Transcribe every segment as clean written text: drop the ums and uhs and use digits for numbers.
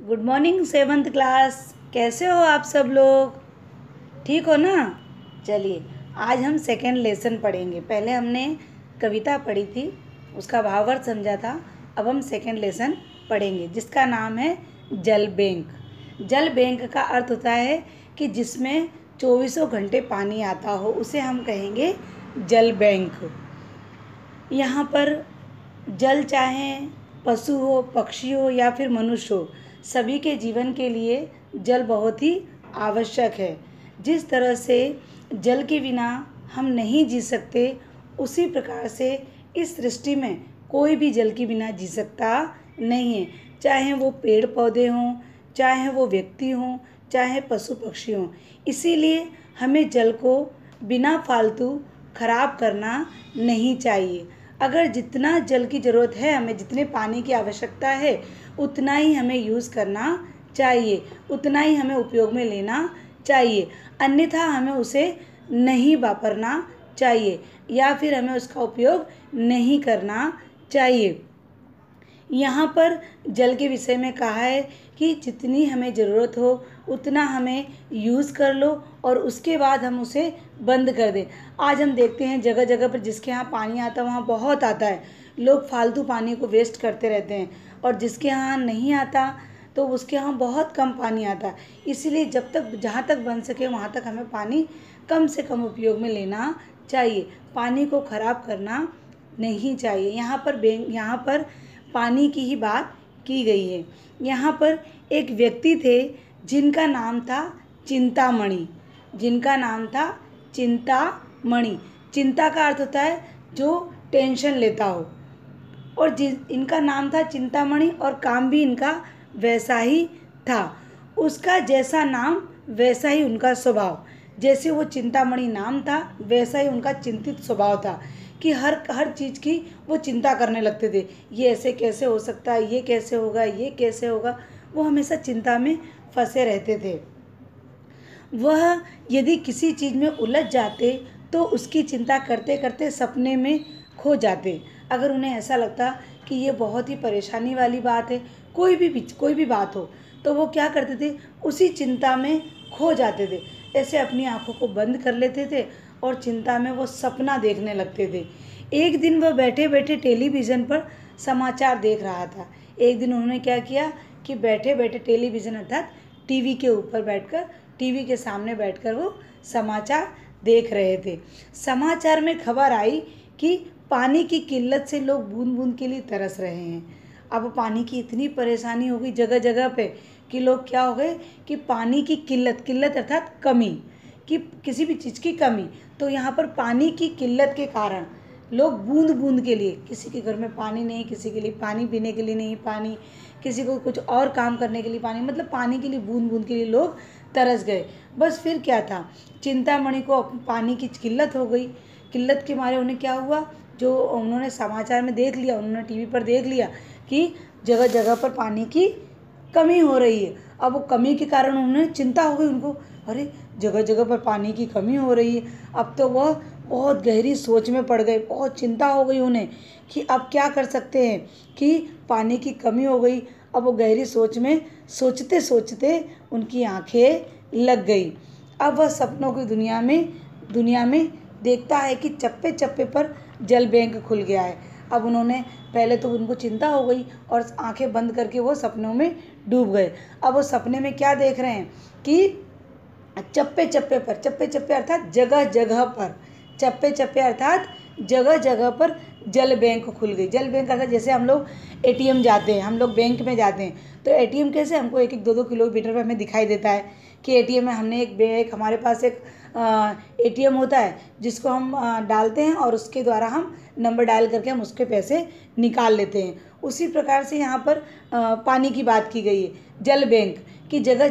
Good morning seventh class. कैसे हो आप सब लोग? ठीक हो ना? चलिए आज हम सेकेंड लेसन पढ़ेंगे। पहले हमने कविता पढ़ी थी, उसका भावार्थ समझा था। अब हम सेकेंड लेसन पढ़ेंगे जिसका नाम है जल बैंक। जल बैंक का अर्थ होता है कि जिसमें 24 घंटे पानी आता हो, उसे हम कहेंगे जल बैंक। यहाँ पर जल चाहे पशु हो, पक्षी हो या फिर मनुष्य हो, सभी के जीवन के लिए जल बहुत ही आवश्यक है। जिस तरह से जल के बिना हम नहीं जी सकते, उसी प्रकार से इस सृष्टि में कोई भी जल के बिना जी सकता नहीं है। चाहे वो पेड़ पौधे हों, चाहे वो व्यक्ति हों, चाहे पशु पक्षी हों। इसीलिए हमें जल को बिना फालतू खराब करना नहीं चाहिए। अगर जितना जल की ज़रूरत है, हमें जितने पानी की आवश्यकता है, उतना ही हमें यूज़ करना चाहिए, उतना ही हमें उपयोग में लेना चाहिए। अन्यथा हमें उसे नहीं वापरना चाहिए या फिर हमें उसका उपयोग नहीं करना चाहिए। यहाँ पर जल के विषय में कहा है कि जितनी हमें ज़रूरत हो उतना हमें यूज़ कर लो और उसके बाद हम उसे बंद कर दें। आज हम देखते हैं जगह जगह पर जिसके यहाँ पानी आता है वहाँ बहुत आता है, लोग फालतू पानी को वेस्ट करते रहते हैं, और जिसके यहाँ नहीं आता तो उसके यहाँ बहुत कम पानी आता है। इसीलिए जब तक जहाँ तक बन सके वहाँ तक हमें पानी कम से कम उपयोग में लेना चाहिए, पानी को ख़राब करना नहीं चाहिए। यहाँ पर पानी की ही बात की गई है। यहाँ पर एक व्यक्ति थे जिनका नाम था चिंतामणि। चिंतामणि। चिंता का अर्थ होता है जो टेंशन लेता हो, और इनका नाम था चिंतामणि और काम भी इनका वैसा ही था। उसका जैसा नाम वैसा ही उनका स्वभाव। जैसे वो चिंतामणि नाम था, वैसा ही उनका चिंतित स्वभाव था कि हर चीज़ की वो चिंता करने लगते थे। ये ऐसे कैसे हो सकता है, ये कैसे होगा, ये कैसे होगा। वो हमेशा चिंता में फंसे रहते थे। वह यदि किसी चीज़ में उलझ जाते तो उसकी चिंता करते करते सपने में खो जाते। अगर उन्हें ऐसा लगता कि ये बहुत ही परेशानी वाली बात है, कोई भी बात हो, तो वो क्या करते थे, उसी चिंता में खो जाते थे। ऐसे अपनी आँखों को बंद कर लेते थे और चिंता में वो सपना देखने लगते थे। एक दिन वह बैठे बैठे टेलीविज़न पर समाचार देख रहा था। एक दिन उन्होंने क्या किया कि बैठे बैठे टेलीविज़न अर्थात टीवी के ऊपर बैठकर, टीवी के सामने बैठकर वो समाचार देख रहे थे। समाचार में खबर आई कि पानी की किल्लत से लोग बूंद बूंद के लिए तरस रहे हैं। अब पानी की इतनी परेशानी हो गई जगह जगह पे कि लोग क्या हो गए कि पानी की किल्लत अर्थात कमी, कि किसी भी चीज़ की कमी। तो यहाँ पर पानी की किल्लत के कारण लोग बूंद बूंद के लिए, किसी के घर में पानी नहीं, किसी के लिए पानी पीने के लिए नहीं पानी, किसी को कुछ और काम करने के लिए पानी, मतलब पानी के लिए बूंद बूंद के लिए लोग तरस गए। बस फिर क्या था, चिंतामणि को पानी की किल्लत हो गई। किल्लत के मारे उन्हें क्या हुआ, जो उन्होंने समाचार में देख लिया, उन्होंने टीवी पर देख लिया कि जगह जगह पर पानी की कमी हो रही है। अब वो कमी के कारण उन्हें चिंता हो गई उनको, अरे जगह जगह पर पानी की कमी हो रही है। अब तो वह बहुत गहरी सोच में पड़ गए, बहुत चिंता हो गई उन्हें कि अब क्या कर सकते हैं कि पानी की कमी हो गई। अब वो गहरी सोच में सोचते सोचते उनकी आंखें लग गई। अब वह सपनों की दुनिया में देखता है कि चप्पे चप्पे पर जल बैंक खुल गया है। अब उन्होंने, पहले तो उनको चिंता हो गई और आंखें बंद करके वो सपनों में डूब गए। अब वो सपने में क्या देख रहे हैं कि चप्पे चप्पे अर्थात जगह जगह पर, चप्पे चप्पे अर्थात जगह जगह पर जल बैंक खुल गई। जल बैंक अर्थात जैसे हम लोग एटीएम जाते हैं, हम लोग बैंक में जाते हैं, तो एटीएम कैसे हमको 1-1, 2-2 किलोमीटर पर हमें दिखाई देता है कि एटीएम में हमने हमारे पास एक एटीएम होता है जिसको हम डालते हैं और उसके द्वारा हम नंबर डायल करके हम उसके पैसे निकाल लेते हैं। उसी प्रकार से यहाँ पर पानी की बात की गई है, जल बैंक की जगह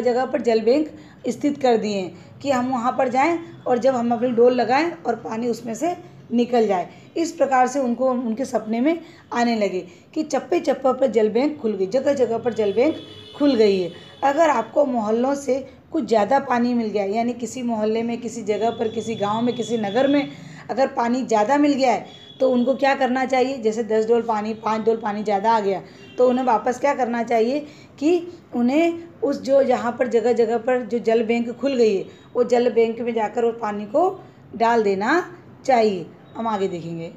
जगह पर जल बैंक स्थित कर दिए हैं कि हम वहाँ पर जाएं और जब हम अपनी डोल लगाएं और पानी उसमें से निकल जाए। इस प्रकार से उनको उनके सपने में आने लगे कि चप्पे चप्पे पर जल बैंक खुल गई, जगह जगह पर जल बैंक खुल गई है। अगर आपको मोहल्लों से कुछ ज़्यादा पानी मिल गया, यानी किसी मोहल्ले में, किसी जगह पर, किसी गांव में, किसी नगर में अगर पानी ज़्यादा मिल गया है, तो उनको क्या करना चाहिए, जैसे 10 डोल पानी, 5 डोल पानी ज़्यादा आ गया तो उन्हें वापस क्या करना चाहिए कि उन्हें उस जो जहाँ पर जगह जगह पर जो जल बैंक खुल गई है वो जल बैंक में जाकर वो पानी को डाल देना चाहिए। हम आगे देखेंगे।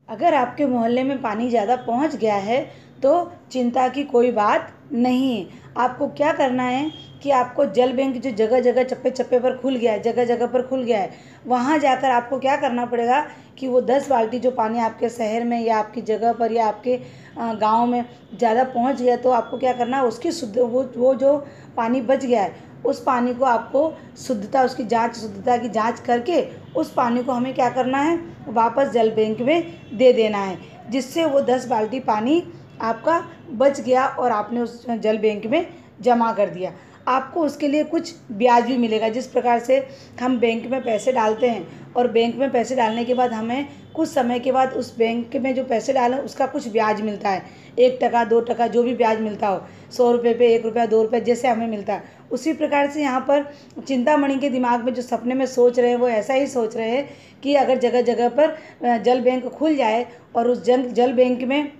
अगर आपके मोहल्ले में पानी ज़्यादा पहुंच गया है तो चिंता की कोई बात नहीं है। आपको क्या करना है कि आपको जल बैंक जो जगह जगह चप्पे चप्पे पर खुल गया है, जगह जगह पर खुल गया है, वहाँ जाकर आपको क्या करना पड़ेगा कि वो 10 बाल्टी जो पानी आपके शहर में या आपकी जगह पर या आपके गांव में ज़्यादा पहुँच गया तो आपको क्या करना है, उसकी शुद्ध वो जो पानी बच गया है उस पानी को आपको शुद्धता शुद्धता की जांच करके उस पानी को हमें क्या करना है, वापस जल बैंक में दे देना है, जिससे वो 10 बाल्टी पानी आपका बच गया और आपने उस जल बैंक में जमा कर दिया। आपको उसके लिए कुछ ब्याज भी मिलेगा। जिस प्रकार से हम बैंक में पैसे डालते हैं और बैंक में पैसे डालने के बाद हमें कुछ समय के बाद उस बैंक में जो पैसे डालें उसका कुछ ब्याज मिलता है, 1 टका 2 टका जो भी ब्याज मिलता हो, 100 रुपये पे 1 रुपया 2 रुपये जैसे हमें मिलता है, उसी प्रकार से यहाँ पर चिंतामणि के दिमाग में जो सपने में सोच रहे हैं वो ऐसा ही सोच रहे हैं कि अगर जगह जगह पर जल बैंक खुल जाए और उस जल बैंक में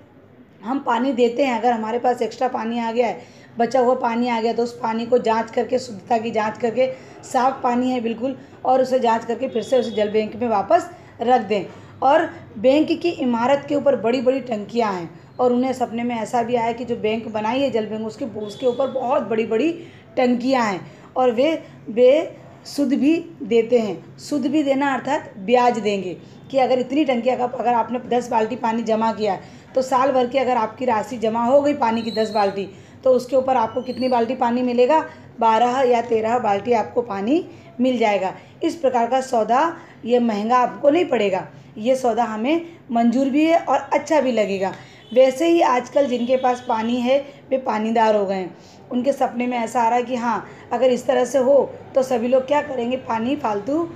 हम पानी देते हैं, अगर हमारे पास एक्स्ट्रा पानी आ गया है, बचा हुआ पानी आ गया तो उस पानी को जांच करके शुद्धता की जांच करके साफ़ पानी है बिल्कुल और उसे जांच करके फिर से उसे जल बैंक में वापस रख दें। और बैंक की इमारत के ऊपर बड़ी बड़ी टंकियां हैं और उन्हें सपने में ऐसा भी आया कि जो बैंक बनाई है जल बैंक उसके ऊपर बहुत बड़ी बड़ी टंकियां हैं और वे शुद्ध भी देते हैं। शुद्ध भी देना अर्थात ब्याज देंगे कि अगर इतनी टंकियाँ का अगर आपने 10 बाल्टी पानी जमा किया है तो साल भर की अगर आपकी राशि जमा हो गई पानी की 10 बाल्टी तो उसके ऊपर आपको कितनी बाल्टी पानी मिलेगा, 12 या 13 बाल्टी आपको पानी मिल जाएगा। इस प्रकार का सौदा ये महंगा आपको नहीं पड़ेगा, ये सौदा हमें मंजूर भी है और अच्छा भी लगेगा। वैसे ही आजकल जिनके पास पानी है वे पानीदार हो गए हैं। उनके सपने में ऐसा आ रहा है कि हाँ अगर इस तरह से हो तो सभी लोग क्या करेंगे, पानी फालतू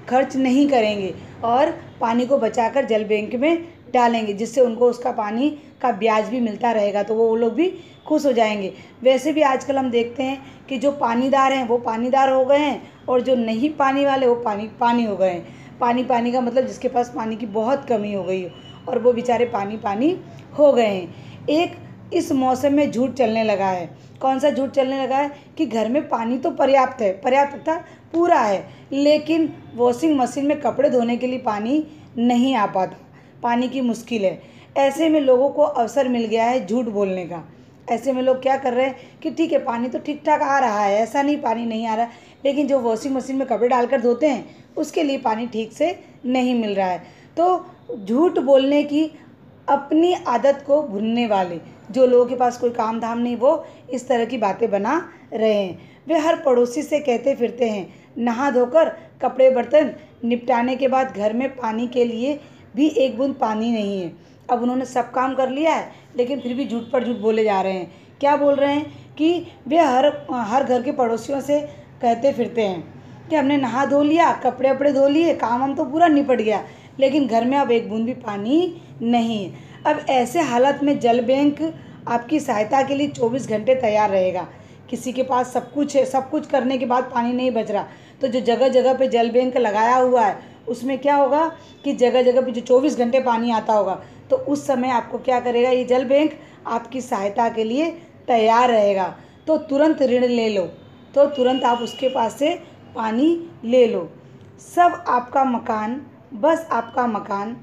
खर्च नहीं करेंगे और पानी को बचाकर जल बैंक में डालेंगे, जिससे उनको उसका पानी का ब्याज भी मिलता रहेगा तो वो लोग भी खुश हो जाएंगे। वैसे भी आजकल हम देखते हैं कि जो पानीदार हैं वो पानीदार हो गए हैं और जो नहीं पानी वाले वो पानी हो गए हैं। पानी का मतलब जिसके पास पानी की बहुत कमी हो गई हो और वो बेचारे पानी हो गए हैं। एक इस मौसम में झूठ चलने लगा है। कौन सा झूठ चलने लगा है कि घर में पानी तो पर्याप्त है, पर्याप्त था पूरा है, लेकिन वॉशिंग मशीन में कपड़े धोने के लिए पानी नहीं आ पाता, पानी की मुश्किल है। ऐसे में लोगों को अवसर मिल गया है झूठ बोलने का। ऐसे में लोग क्या कर रहे हैं कि ठीक है पानी तो ठीक ठाक आ रहा है, ऐसा नहीं पानी नहीं आ रहा, लेकिन जो वॉशिंग मशीन में कपड़े डालकर धोते हैं उसके लिए पानी ठीक से नहीं मिल रहा है। तो झूठ बोलने की अपनी आदत को भूलने वाले जो लोगों के पास कोई काम धाम नहीं वो इस तरह की बातें बना रहे हैं। वे हर पड़ोसी से कहते फिरते हैं, नहा धोकर कपड़े बर्तन निपटाने के बाद घर में पानी के लिए भी एक बूंद पानी नहीं है। अब उन्होंने सब काम कर लिया है लेकिन फिर भी झूठ पर झूठ बोले जा रहे हैं। क्या बोल रहे हैं कि वे हर घर के पड़ोसियों से कहते फिरते हैं कि हमने नहा धो लिया, कपड़े वपड़े धो लिए, काम हम तो पूरा निपट गया, लेकिन घर में अब एक बूंद भी पानी नहीं है। अब ऐसे हालत में जल बैंक आपकी सहायता के लिए 24 घंटे तैयार रहेगा। किसी के पास सब कुछ है, सब कुछ करने के बाद पानी नहीं बच रहा तो जो जगह जगह पे जल बैंक लगाया हुआ है उसमें क्या होगा कि जगह जगह पे जो 24 घंटे पानी आता होगा तो उस समय आपको क्या करेगा, ये जल बैंक आपकी सहायता के लिए तैयार रहेगा। तो तुरंत ऋण ले लो, तो तुरंत आप उसके पास से पानी ले लो। सब आपका मकान, बस आपका मकान